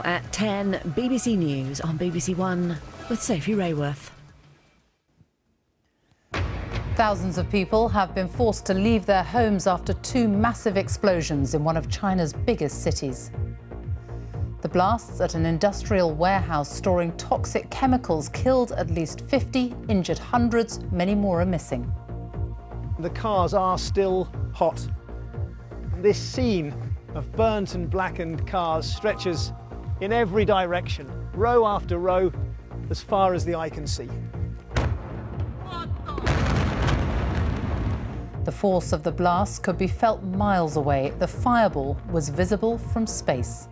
at 10, BBC News on BBC One with Sophie Rayworth. Thousands of people have been forced to leave their homes after two massive explosions in one of China's biggest cities. The blasts at an industrial warehouse storing toxic chemicals killed at least 50, injured hundreds, many more are missing. The cars are still hot. This scene of burnt and blackened cars stretches in every direction, row after row, as far as the eye can see. The force of the blast could be felt miles away. The fireball was visible from space.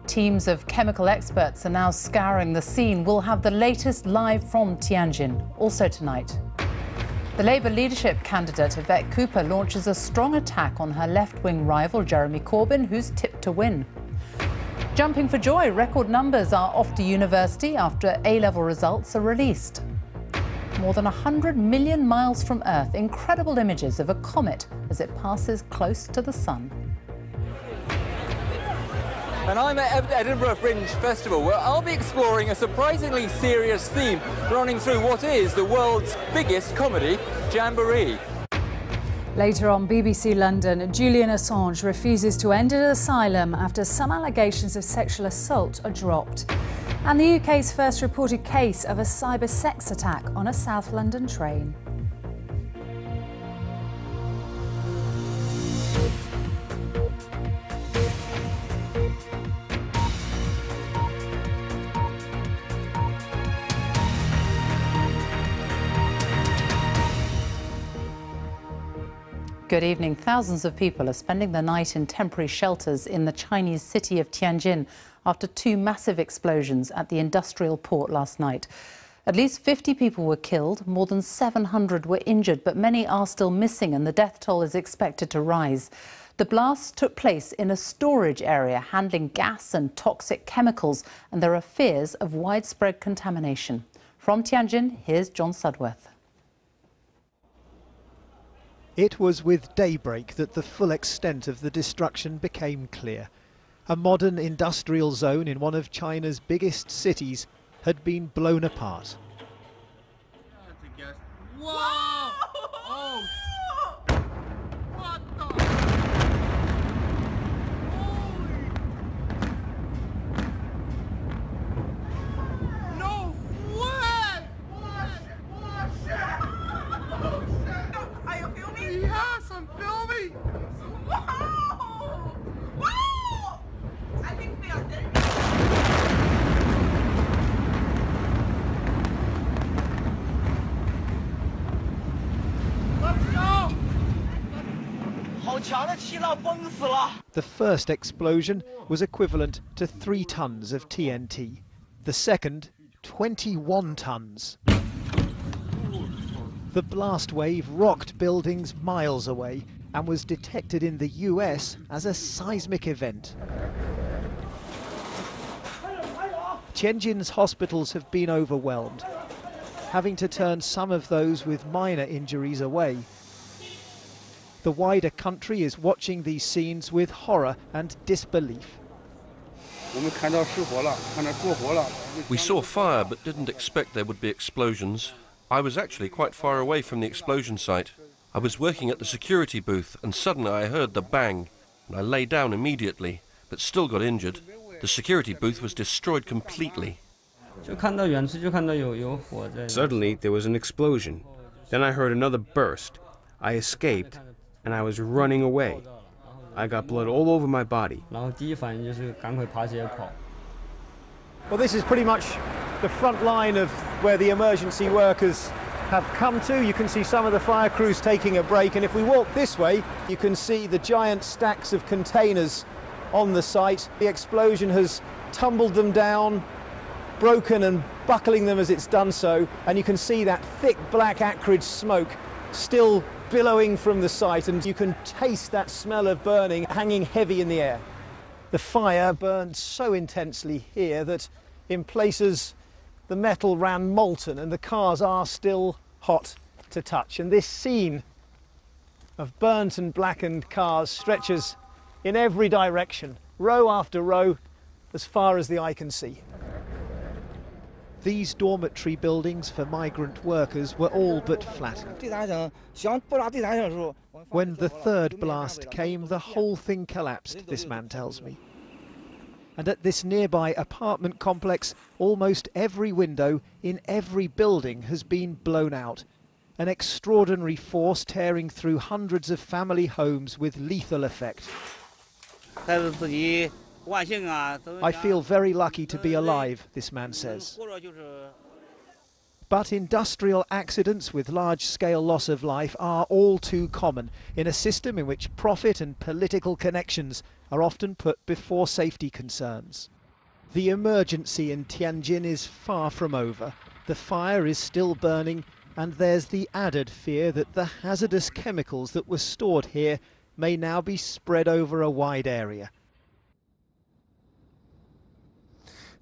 Teams of chemical experts are now scouring the scene. We'll have the latest live from Tianjin, also tonight. The Labour leadership candidate Yvette Cooper launches a strong attack on her left-wing rival Jeremy Corbyn, who's tipped to win. Jumping for joy, record numbers are off to university after A-level results are released. More than 100 million miles from Earth, incredible images of a comet as it passes close to the sun. And I'm at Edinburgh Fringe Festival, where I'll be exploring a surprisingly serious theme running through what is the world's biggest comedy jamboree. Later on BBC London, Julian Assange refuses to enter asylum after some allegations of sexual assault are dropped. And the UK's first reported case of a cyber sex attack on a South London train. Good evening. Thousands of people are spending the night in temporary shelters in the Chinese city of Tianjin after two massive explosions at the industrial port last night. At least 50 people were killed, more than 700 were injured, but many are still missing and the death toll is expected to rise. The blasts took place in a storage area handling gas and toxic chemicals, and there are fears of widespread contamination. From Tianjin, here's John Sudworth. It was with daybreak that the full extent of the destruction became clear. A modern industrial zone in one of China's biggest cities had been blown apart. Whoa! Oh! What the? No way! Oh shit! Are you filming? Yes, I'm filming! Wow! Wow! I think we are dead. The first explosion was equivalent to 3 tons of TNT. The second, 21 tons. The blast wave rocked buildings miles away and was detected in the US as a seismic event. Tianjin's hospitals have been overwhelmed, having to turn some of those with minor injuries away. The wider country is watching these scenes with horror and disbelief. We saw fire but didn't expect there would be explosions. I was actually quite far away from the explosion site. I was working at the security booth and suddenly I heard the bang and I lay down immediately but still got injured. The security booth was destroyed completely. Suddenly there was an explosion. Then I heard another burst. I escaped and I was running away. I got blood all over my body. Well, this is pretty much the front line of where the emergency workers have come to. You can see some of the fire crews taking a break, and if we walk this way, you can see the giant stacks of containers on the site. The explosion has tumbled them down, broken and buckling them as it's done so, and you can see that thick black acrid smoke still billowing from the site, and you can taste that smell of burning hanging heavy in the air. The fire burned so intensely here that in places the metal ran molten and the cars are still hot to touch. And this scene of burnt and blackened cars stretches in every direction, row after row, as far as the eye can see. These dormitory buildings for migrant workers were all but flattened. When the third blast came, the whole thing collapsed, this man tells me. And at this nearby apartment complex, almost every window in every building has been blown out. An extraordinary force tearing through hundreds of family homes with lethal effect. I feel very lucky to be alive, this man says. But industrial accidents with large-scale loss of life are all too common in a system in which profit and political connections are often put before safety concerns. The emergency in Tianjin is far from over. The fire is still burning, and there's the added fear that the hazardous chemicals that were stored here may now be spread over a wide area.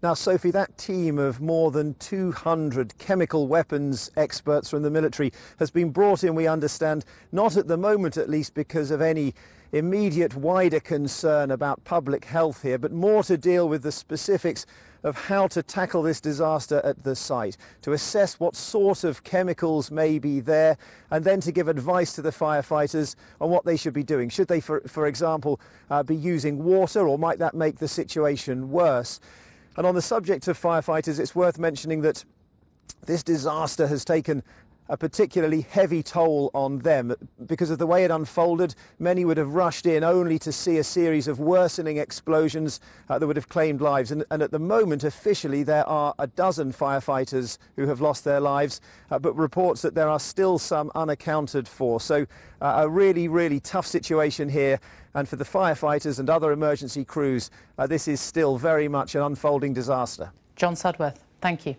Now, Sophie, that team of more than 200 chemical weapons experts from the military has been brought in, we understand, not at the moment at least because of any immediate wider concern about public health here, but more to deal with the specifics of how to tackle this disaster at the site, to assess what sort of chemicals may be there, and then to give advice to the firefighters on what they should be doing. Should they, for example, be using water, or might that make the situation worse? And on the subject of firefighters, it's worth mentioning that this disaster has taken a particularly heavy toll on them. Because of the way it unfolded, many would have rushed in only to see a series of worsening explosions that would have claimed lives. And at the moment, officially, there are a dozen firefighters who have lost their lives, but reports that there are still some unaccounted for. So a really, really tough situation here. And for the firefighters and other emergency crews, this is still very much an unfolding disaster. John Sudworth, thank you.